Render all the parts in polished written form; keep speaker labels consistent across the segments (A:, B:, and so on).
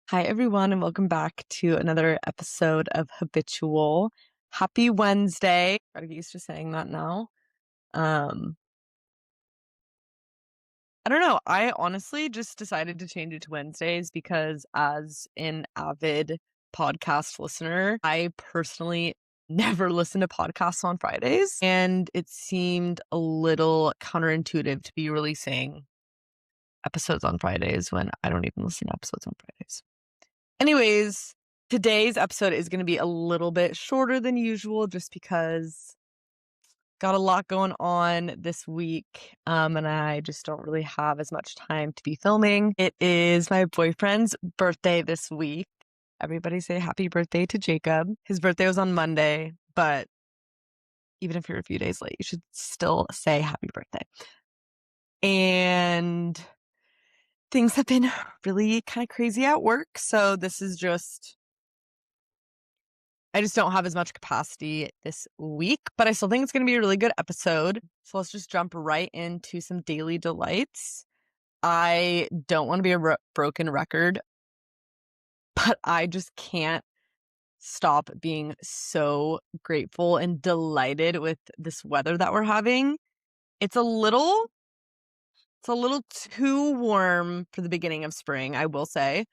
A: Hi, everyone, and welcome back to another episode of Habitual. Happy Wednesday. Gotta get used to saying that now. Um, I don't know. I honestly just decided to change it to Wednesdays because, as an avid podcast listener, I personally never listen to podcasts on Fridays, and it seemed a little counterintuitive to be releasing episodes on Fridays when I don't even listen to episodes on Fridays. Anyways, today's episode is going to be a little bit shorter than usual just because got a lot going on this week, and I just don't really have as much time to be filming. It is my boyfriend's birthday this week. Everybody say happy birthday to Jacob. His birthday was on Monday, but even if you're a few days late, you should still say happy birthday. And things have been really kind of crazy at work, so this is just I just don't have as much capacity this week, but I still think it's going to be a really good episode. So let's just jump right into some daily delights. I don't want to be a broken record, but I just can't stop being so grateful and delighted with this weather that we're having. It's a little too warm for the beginning of spring, I will say.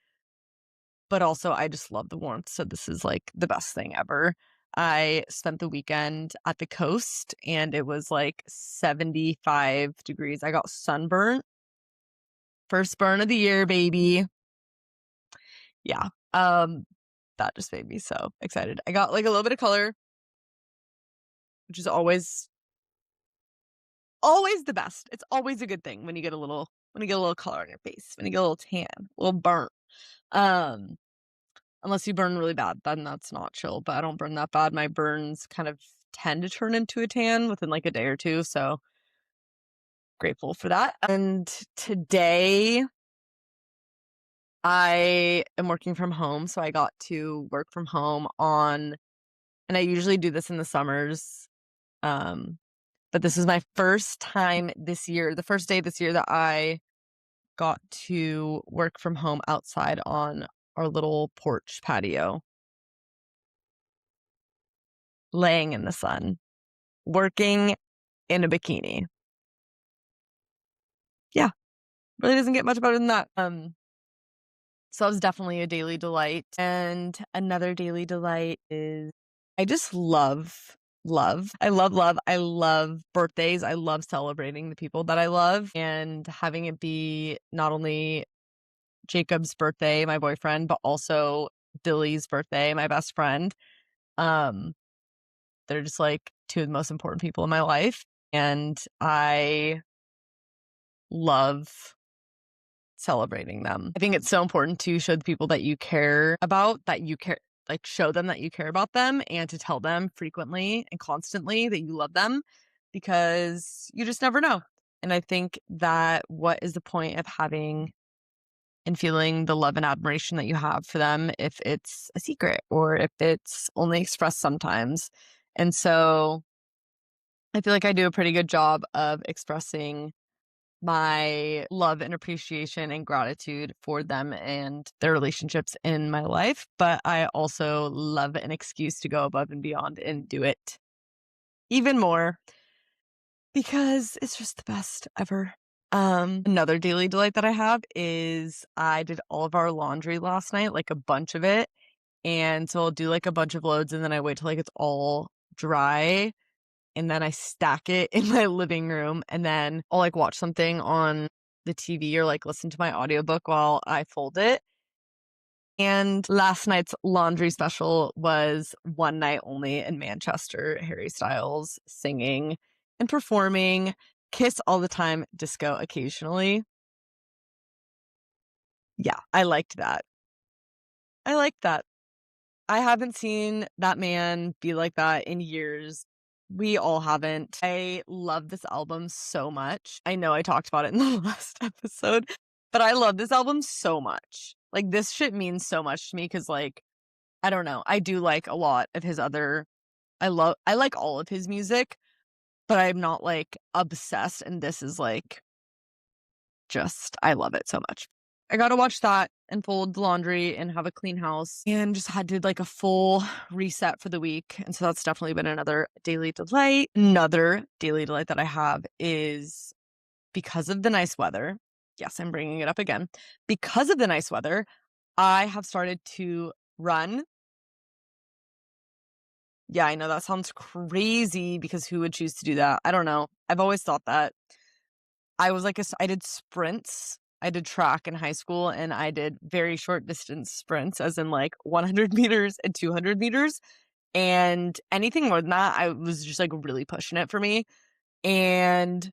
A: But also I just love the warmth. So this is like the best thing ever. I spent the weekend at the coast and it was like 75 degrees. I got sunburnt. First burn of the year, baby. Yeah. That just made me so excited. I got like a little bit of color, which is always the best. It's always a good thing when you get a little color on your face, when you get a little tan, a little burnt. Unless you burn really bad, then that's not chill, but I don't burn that bad. My burns kind of tend to turn into a tan within like a day or two, so grateful for that. And today I am working from home, so I got to work from home and I usually do this in the summers, but this is my first time this year, the first day this year that I got to work from home outside on our little porch patio, laying in the sun, working in a bikini. Yeah, really doesn't get much better than that. So that was definitely a daily delight. And another daily delight is I just love love. I love love. I love birthdays. I love celebrating the people that I love and having it be not only Jacob's birthday, my boyfriend, but also Billy's birthday, my best friend. Um, they're just like two of the most important people in my life. And I love celebrating them. I think it's so important to show the people that you care about, show them that you care about them and to tell them frequently and constantly that you love them because you just never know. And I think that what is the point of having and feeling the love and admiration that you have for them if it's a secret or if it's only expressed sometimes? And so I feel like I do a pretty good job of expressing my love and appreciation and gratitude for them and their relationships in my life. But I also love an excuse to go above and beyond and do it even more because it's just the best ever. Another daily delight that I have is I did all of our laundry last night, like a bunch of it. And so I'll do like a bunch of loads and then I wait till like it's all dry and then I stack it in my living room and then I'll like watch something on the TV or like listen to my audiobook while I fold it. And last night's laundry special was one night only in Manchester, Harry Styles singing and performing Kiss all the time, disco occasionally. Yeah, I liked that. I liked that. I haven't seen that man be like that in years. We all haven't. I love this album so much. I know I talked about it in the last episode, but I love this album so much. Like, this shit means so much to me because, like, I don't know. I do like a lot of his other. I like all of his music, but I'm not like obsessed. And this is like just, I love it so much. I gotta watch that and fold the laundry and have a clean house and just had to like a full reset for the week. And so that's definitely been another daily delight. Another daily delight that I have is because of the nice weather. Yes, I'm bringing it up again. Because of the nice weather, I have started to run. Yeah, I know that sounds crazy because who would choose to do that? I don't know. I've always thought that. I was like, I did sprints. I did track in high school and I did very short distance sprints, as in like 100 meters and 200 meters. And anything more than that, I was just like really pushing it for me. And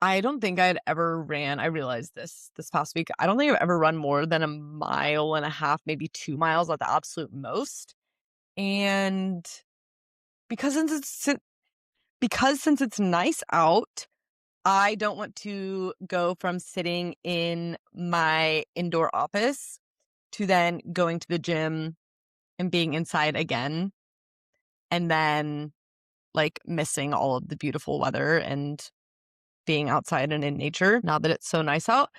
A: I don't think I'd ever ran. I realized this past week. I don't think I've ever run more than a mile and a half, maybe 2 miles at the absolute most. And because since since it's nice out, I don't want to go from sitting in my indoor office to then going to the gym and being inside again and then like missing all of the beautiful weather and being outside and in nature now that it's so nice out.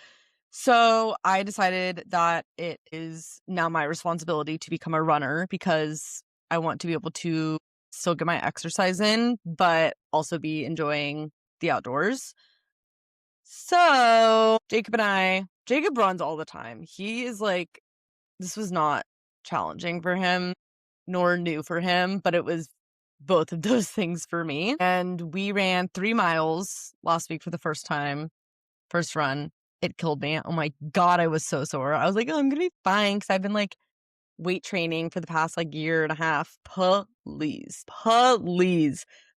A: So I decided that it is now my responsibility to become a runner because I want to be able to still get my exercise in, but also be enjoying the outdoors. So Jacob runs all the time. He is like, this was not challenging for him, nor new for him, but it was both of those things for me. And we ran 3 miles last week for the first time, first run. It killed me. Oh my God, I was so sore. I was like, oh, I'm going to be fine because I've been like weight training for the past like year and a half. Please.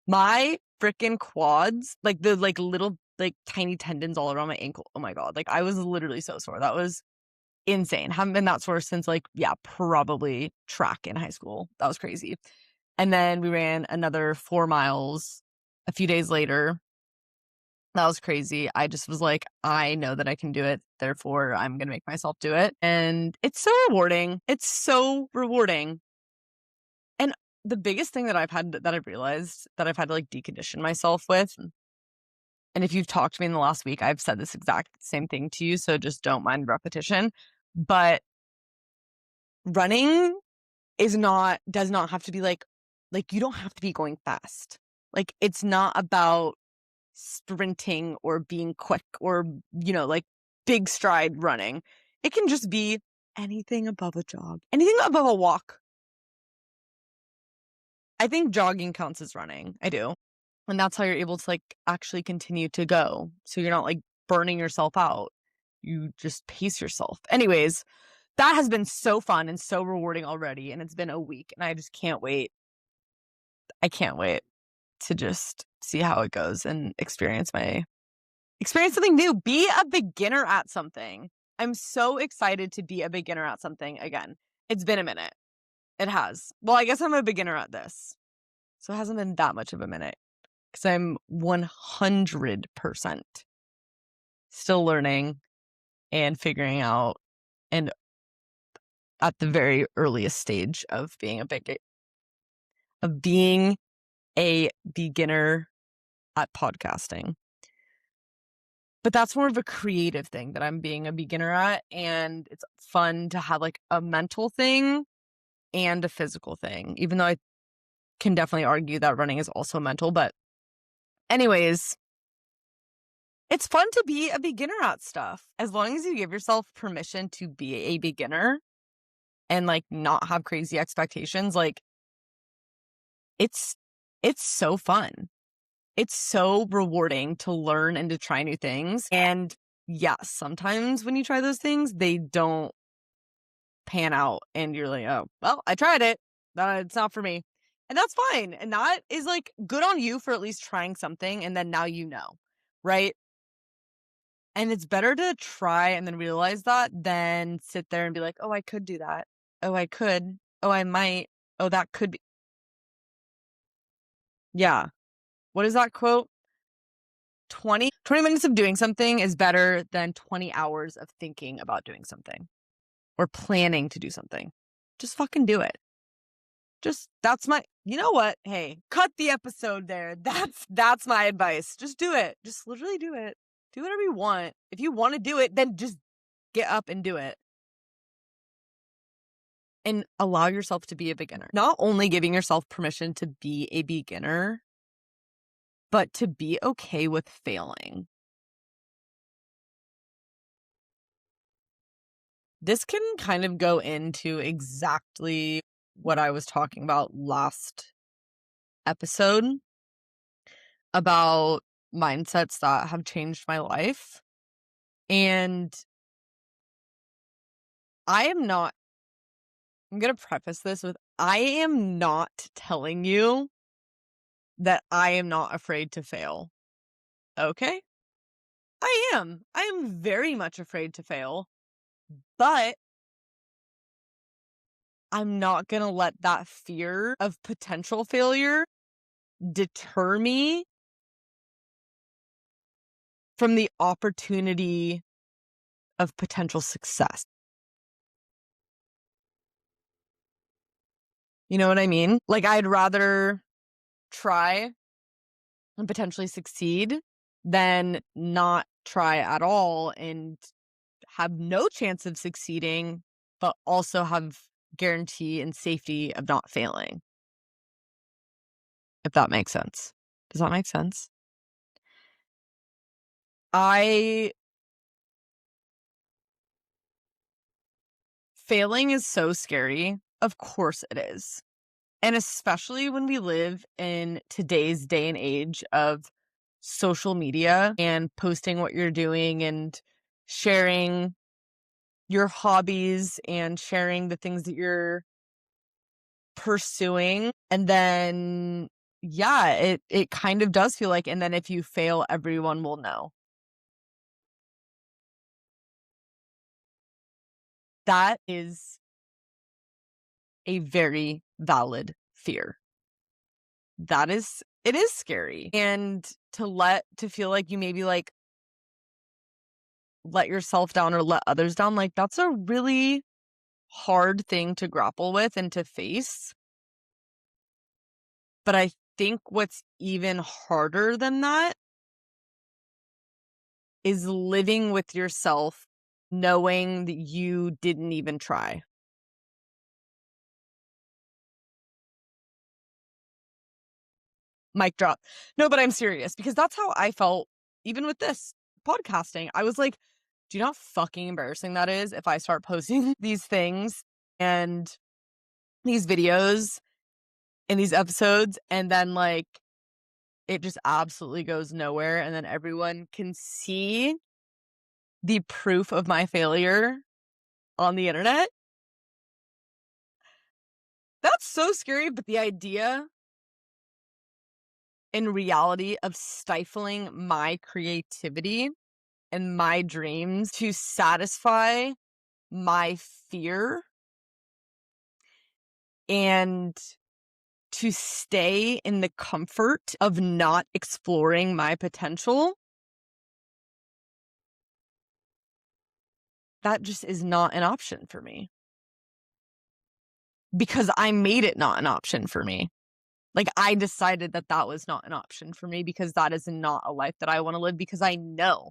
A: My freaking quads, like the like little like tiny tendons all around my ankle. Oh my God. Like I was literally so sore. That was insane. Haven't been that sore since like, yeah, probably track in high school. That was crazy. And then we ran another 4 miles a few days later. That was crazy. I just was like, I know that I can do it. Therefore, I'm going to make myself do it. And it's so rewarding. It's so rewarding. And the biggest thing that I've realized that I've had to like decondition myself with, and if you've talked to me in the last week, I've said this exact same thing to you. So just don't mind repetition. But running does not have to be like you don't have to be going fast. Like it's not about sprinting or being quick or, like big stride running. It can just be anything above a jog, anything above a walk. I think jogging counts as running. I do. And that's how you're able to like actually continue to go. So you're not like burning yourself out. You just pace yourself. Anyways, that has been so fun and so rewarding already. And it's been a week and I just can't wait. I can't wait to just see how it goes and experience something new. Be a beginner at something. I'm so excited to be a beginner at something again. It's been a minute. It has. Well, I guess I'm a beginner at this. So it hasn't been that much of a minute because I'm 100% still learning and figuring out and at the very earliest stage of being a beginner at podcasting. But that's more of a creative thing that I'm being a beginner at. And it's fun to have like a mental thing and a physical thing, even though I can definitely argue that running is also mental. But anyways, it's fun to be a beginner at stuff as long as you give yourself permission to be a beginner and like not have crazy expectations. Like it's so fun. It's so rewarding to learn and to try new things. And yes, sometimes when you try those things, they don't pan out and you're like, oh, well, I tried it. It's not for me. And that's fine. And that is like good on you for at least trying something. And then now you know, right? And it's better to try and then realize that than sit there and be like, oh, I could do that. Oh, I could. Oh, I might. Oh, that could be. Yeah. What is that quote? 20 minutes of doing something is better than 20 hours of thinking about doing something or planning to do something. Just fucking do it. You know what? Hey, cut the episode there. That's my advice. Just do it. Just literally do it. Do whatever you want. If you want to do it, then just get up and do it. And allow yourself to be a beginner. Not only giving yourself permission to be a beginner, but to be okay with failing. This can kind of go into exactly what I was talking about last episode about mindsets that have changed my life. And I'm going to preface this with I am not telling you that I am not afraid to fail. Okay? I am. I am very much afraid to fail, but I'm not going to let that fear of potential failure deter me from the opportunity of potential success. You know what I mean? Like, I'd rather try and potentially succeed than not try at all and have no chance of succeeding, but also have guarantee and safety of not failing. If that makes sense. Does that make sense? Failing is so scary. Of course it is. And especially when we live in today's day and age of social media and posting what you're doing and sharing your hobbies and sharing the things that you're pursuing. And then, yeah, it kind of does feel like, and then if you fail, everyone will know. That is a very valid fear. It is scary. And to feel like you maybe like let yourself down or let others down, like that's a really hard thing to grapple with and to face. But I think what's even harder than that is living with yourself knowing that you didn't even try. Mic drop. No, but I'm serious because that's how I felt even with this podcasting. I was like, do you know how fucking embarrassing that is if I start posting these things and these videos and these episodes and then like it just absolutely goes nowhere and then everyone can see the proof of my failure on the internet? That's so scary, but the idea in reality of stifling my creativity and my dreams to satisfy my fear and to stay in the comfort of not exploring my potential, that just is not an option for me. Because I made it not an option for me. Like, I decided that that was not an option for me because that is not a life that I want to live because I know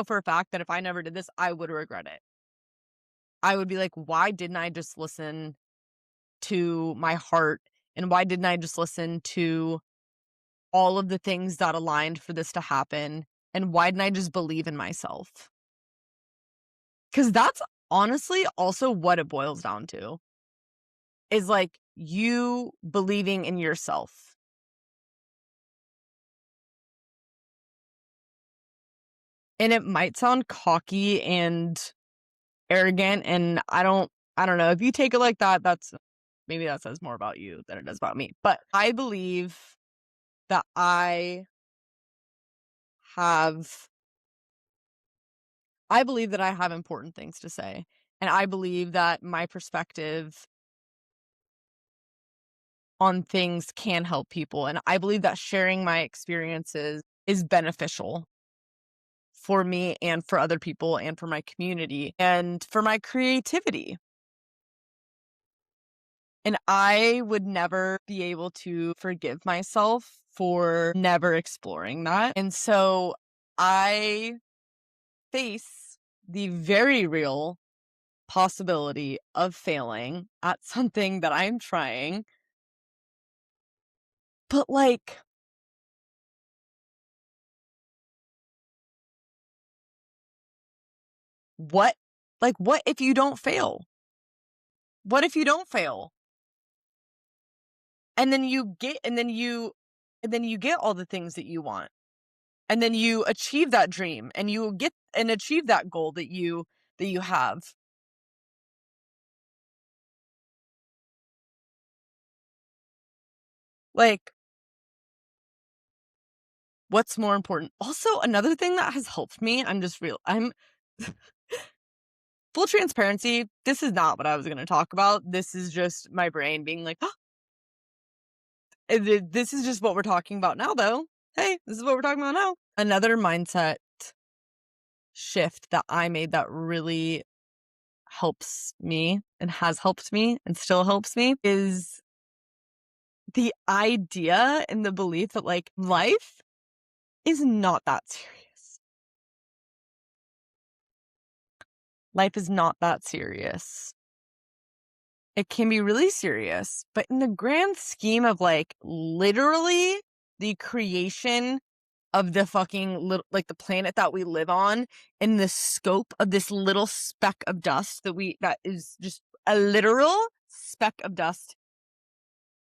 A: for a fact that if I never did this, I would regret it. I would be like, why didn't I just listen to my heart? And why didn't I just listen to all of the things that aligned for this to happen? And why didn't I just believe in myself? Because that's honestly also what it boils down to is like you believing in yourself. And it might sound cocky and arrogant. And I don't know. If you take it like that, maybe that says more about you than it does about me. But I believe that have I have important things to say. And I believe that my perspective on things can help people. And I believe that sharing my experiences is beneficial for me and for other people and for my community and for my creativity. And I would never be able to forgive myself for never exploring that. And so I face the very real possibility of failing at something that I'm trying, but, what what if you don't fail? What if you don't fail? And then you get and then you get all the things that you want. And then you achieve that dream and you get and achieve that goal that you have. Like, what's more important? Also, another thing that has helped me, I'm full transparency, this is not what I was gonna talk about. This is just my brain being like, "Oh, this is just what we're talking about now, though. Hey, this is what we're talking about now." Another mindset shift that I made that really helps me and has helped me and still helps me is the idea and the belief that, life is not that serious. Life is not that serious. It can be really serious, but in the grand scheme of, literally the creation of the fucking little the planet that we live on, in the scope of this little speck of dust that is just a literal speck of dust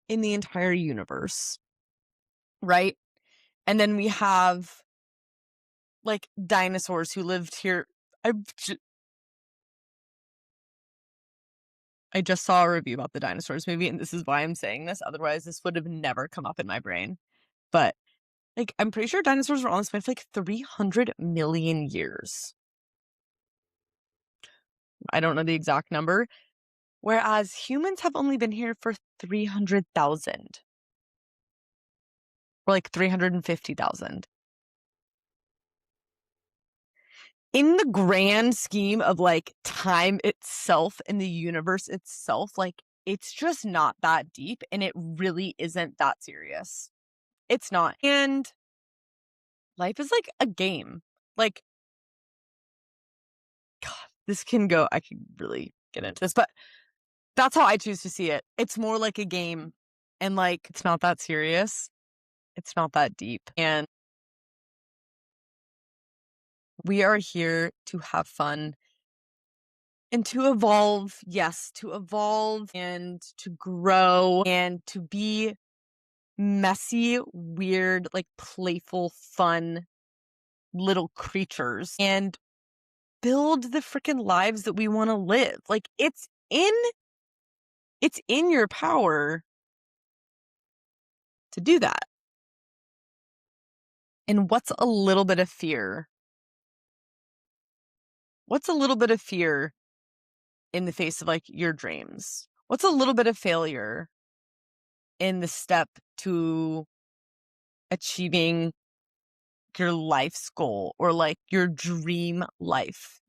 A: in the entire universe, right? And then we have, dinosaurs who lived here. I've j I just saw a review about the dinosaurs movie, and this is why I'm saying this, otherwise this would have never come up in my brain. But, I'm pretty sure dinosaurs were on this planet for, 300 million years. I don't know the exact number, whereas humans have only been here for 300,000 or, 350,000. In the grand scheme of, time itself and the universe itself, it's just not that deep, and it really isn't that serious. It's not. And life is like a game. Like, God, I could really get into this, but that's how I choose to see it. It's more like a game, and, it's not that serious. It's not that deep. And we are here to have fun and to evolve. Yes, to evolve and to grow and to be messy, weird, playful, fun little creatures and build the freaking lives that we want to live. It's in your power to do that. And what's a little bit of fear? What's a little bit of fear in the face of, your dreams? What's a little bit of failure in the step to achieving your life's goal or, your dream life?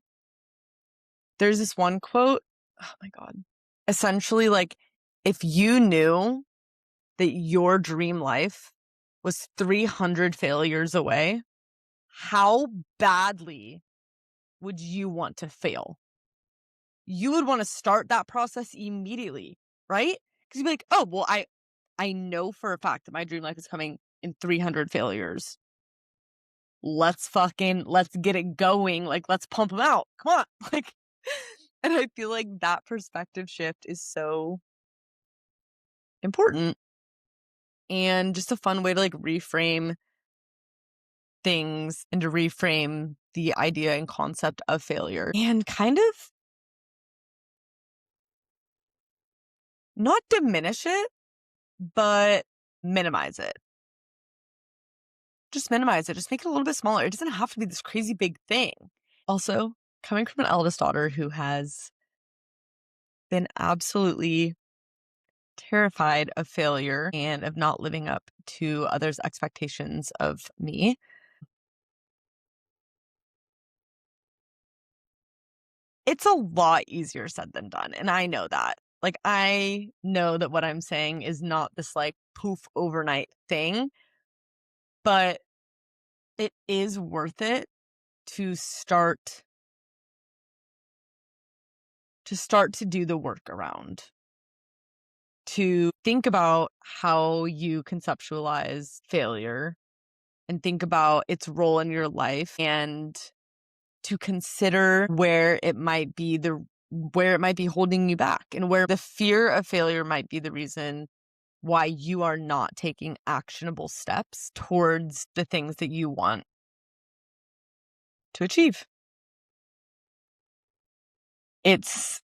A: There's this one quote, oh my God. Essentially, if you knew that your dream life was 300 failures away, how badly would you want to fail? You would want to start that process immediately, right? Because you'd be like, oh, well, I know for a fact that my dream life is coming in 300 failures. Let's get it going. Let's pump them out. Come on. And I feel like that perspective shift is so important and just a fun way to reframe things and to reframe the idea and concept of failure and kind of not diminish it, but minimize it. Just minimize it. Just make it a little bit smaller. It doesn't have to be this crazy big thing. Also, coming from an eldest daughter who has been absolutely terrified of failure and of not living up to others' expectations of me, it's a lot easier said than done. And I know that. I know that what I'm saying is not this poof overnight thing, but it is worth it to start to do the work around, to think about how you conceptualize failure and think about its role in your life, and to consider where it might be holding you back, and where the fear of failure might be the reason why you are not taking actionable steps towards the things that you want to achieve. It's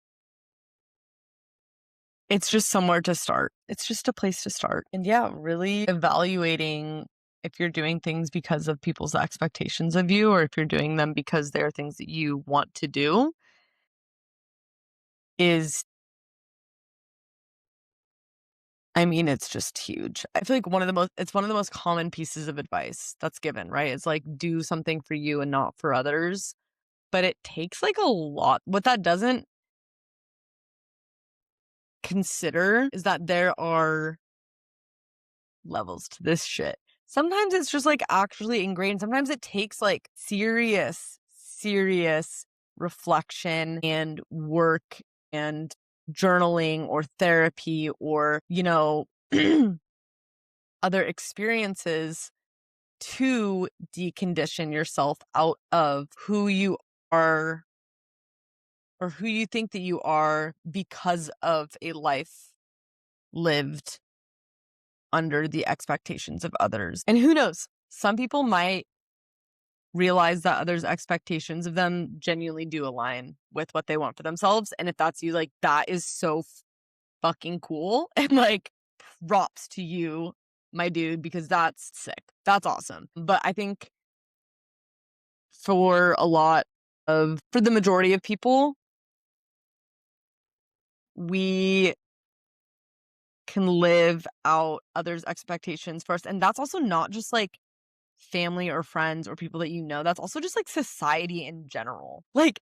A: it's just somewhere to start. It's just a place to start. And yeah, really evaluating if you're doing things because of people's expectations of you, or if you're doing them because they're things that you want to do, is, I mean, it's just huge. I feel like it's one of the most common pieces of advice that's given, right? It's like, do something for you and not for others. But it takes like a lot. What that doesn't consider is that there are levels to this shit. Sometimes it's just like actually ingrained. Sometimes it takes like serious reflection and work and journaling or therapy or, other experiences to decondition yourself out of who you are or who you think that you are because of a life lived under the expectations of others. And who knows? Some people might realize that others' expectations of them genuinely do align with what they want for themselves. And if that's you, like, that is so fucking cool. And like, props to you, my dude, because that's sick. That's awesome. But I think for the majority of people, we can live out others' expectations first. And that's also not just like family or friends or people that you know. That's also just like society in general. Like,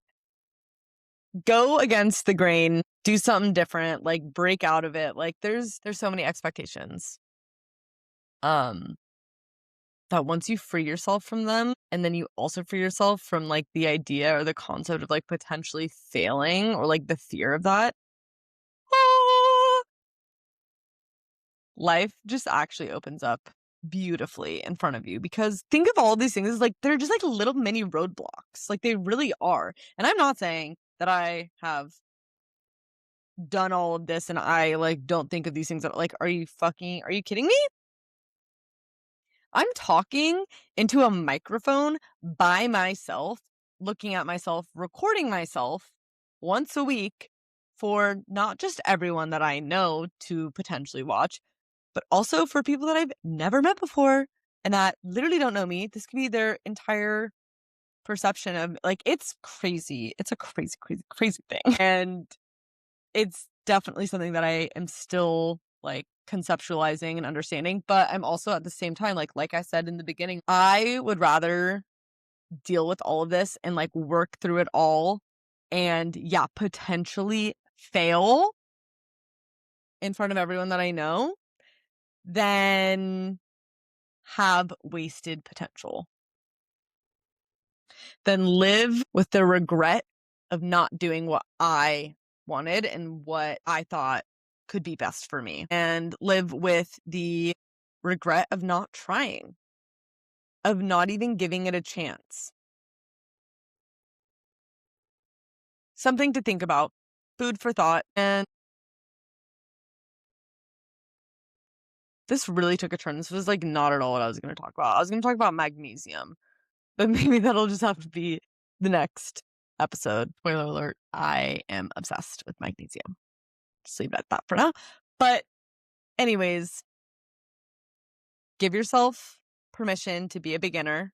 A: go against the grain, do something different, like break out of it. Like there's so many expectations. Um that once you free yourself from them, and then you also free yourself from like the idea or the concept of like potentially failing or like the fear of that, ah, life just actually opens up beautifully in front of you. Because think of all these things as like they're just like little mini roadblocks. Like they really are. And I'm not saying that I have done all of this and I like don't think of these things that like, are you kidding me? I'm talking into a microphone by myself, looking at myself, recording myself once a week for not just everyone that I know to potentially watch, but also for people that I've never met before and that literally don't know me. This could be their entire perception of like, it's crazy. It's a crazy, crazy, crazy thing. And it's definitely something that I am still like conceptualizing and understanding, but I'm also at the same time, like I said in the beginning, I would rather deal with all of this and like work through it all and yeah, potentially fail in front of everyone that I know than have wasted potential. Than live with the regret of not doing what I wanted and what I thought could be best for me, and live with the regret of not trying, of not even giving it a chance. Something to think about, food for thought. And this really took a turn. This was like not at all what I was going to talk about. I was going to talk about magnesium, but maybe that'll just have to be the next episode. Spoiler alert, I am obsessed with magnesium. Just leave it at that for now. But anyways, give yourself permission to be a beginner.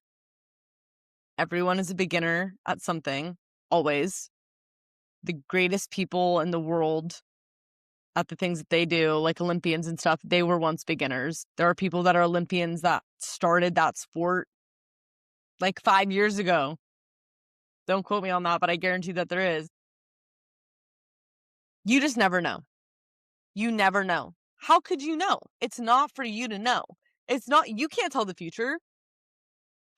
A: Everyone is a beginner at something, always. The greatest people in the world at the things that they do, like Olympians and stuff, they were once beginners. There are people that are Olympians that started that sport like 5 years ago. Don't quote me on that, but I guarantee that there is. You just never know. You never know. How could you know? It's not for you to know. You can't tell the future.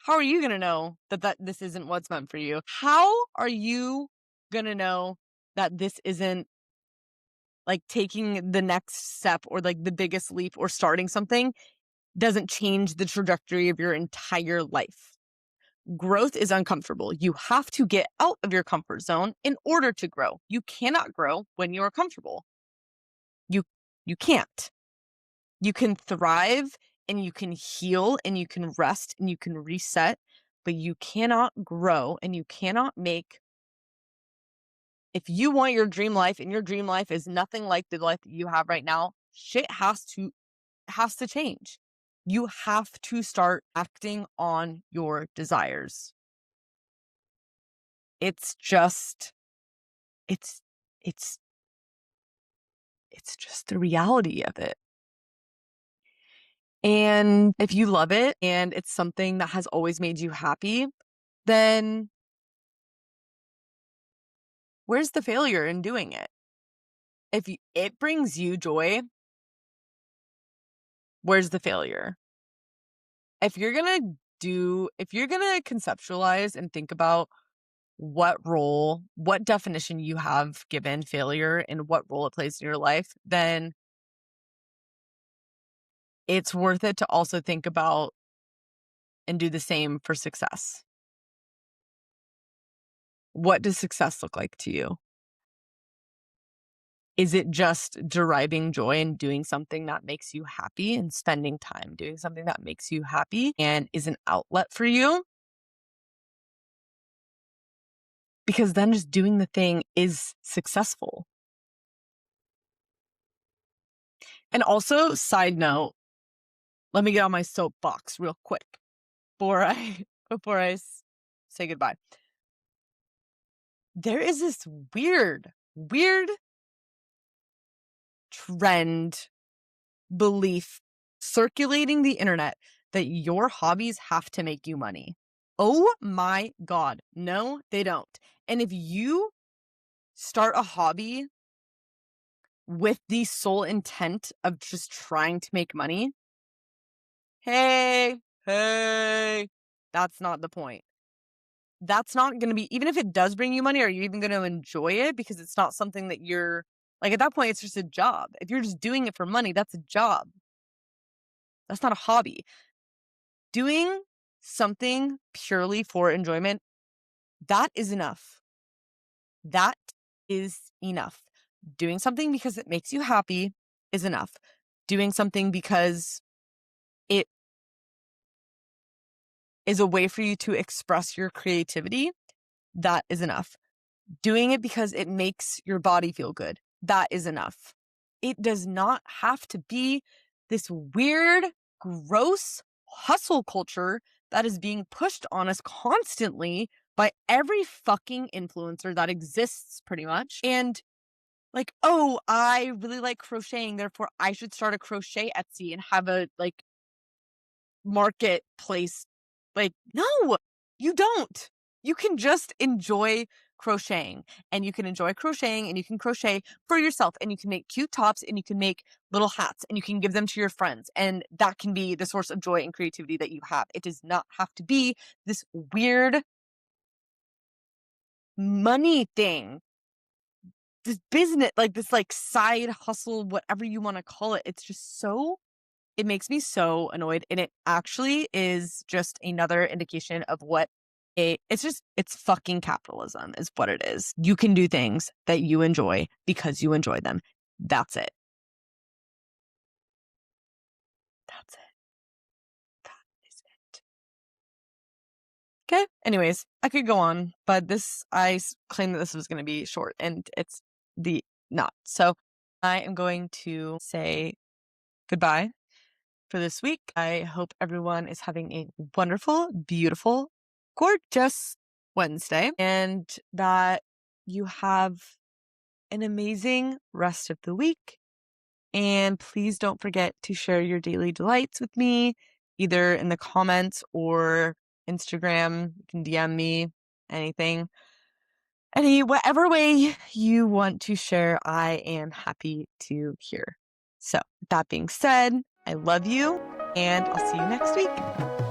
A: How are you going to know that this isn't what's meant for you? How are you going to know that this isn't like taking the next step or like the biggest leap or starting something doesn't change the trajectory of your entire life? Growth is uncomfortable. You have to get out of your comfort zone in order to grow. You cannot grow when you are comfortable. You you can't. You can thrive and you can heal and you can rest and you can reset, but you cannot grow and you cannot make. If you want your dream life and your dream life is nothing like the life that you have right now, shit has to change. You have to start acting on your desires. It's just it's it's it's just the reality of it. And if you love it and it's something that has always made you happy, then where's the failure in doing it? If it brings you joy, where's the failure? If you're going to conceptualize and think about what definition you have given failure and what role it plays in your life, then it's worth it to also think about and do the same for success. What does success look like to you? Is it just deriving joy and doing something that makes you happy and spending time doing something that makes you happy and is an outlet for you? Because then just doing the thing is successful. And also, side note, let me get on my soapbox real quick before I say goodbye. There is this weird trend, belief circulating the internet that your hobbies have to make you money. Oh my God. No, they don't. And if you start a hobby with the sole intent of just trying to make money, hey, that's not the point. That's not going to be, even if it does bring you money, are you even going to enjoy it? Because it's not something that you're like, at that point, it's just a job. If you're just doing it for money, that's a job. That's not a hobby. Doing something purely for enjoyment, that is enough. That is enough. Doing something because it makes you happy is enough. Doing something because it is a way for you to express your creativity, that is enough. Doing it because it makes your body feel good, that is enough. It does not have to be this weird, gross hustle culture that is being pushed on us constantly by every fucking influencer that exists pretty much. And like, oh, I really like crocheting, therefore I should start a crochet Etsy and have a like marketplace. Like, no, you don't. You can just enjoy crocheting and you can enjoy crocheting and you can crochet for yourself and you can make cute tops and you can make little hats and you can give them to your friends. And that can be the source of joy and creativity that you have. It does not have to be this weird money thing, this business, like this like side hustle, whatever you want to call it. It's just so, it makes me so annoyed. And it actually is just another indication of what it's fucking capitalism is what it is. You can do things that you enjoy because you enjoy them. That's it. That's it. That is it. Okay. Anyways, I could go on, but claimed that this was going to be short and it's not. So I am going to say goodbye for this week. I hope everyone is having a wonderful, beautiful, gorgeous Wednesday and that you have an amazing rest of the week. And please don't forget to share your daily delights with me, either in the comments or Instagram. You can DM me, anything. Whatever way you want to share, I am happy to hear. So, with that being said, I love you, and I'll see you next week.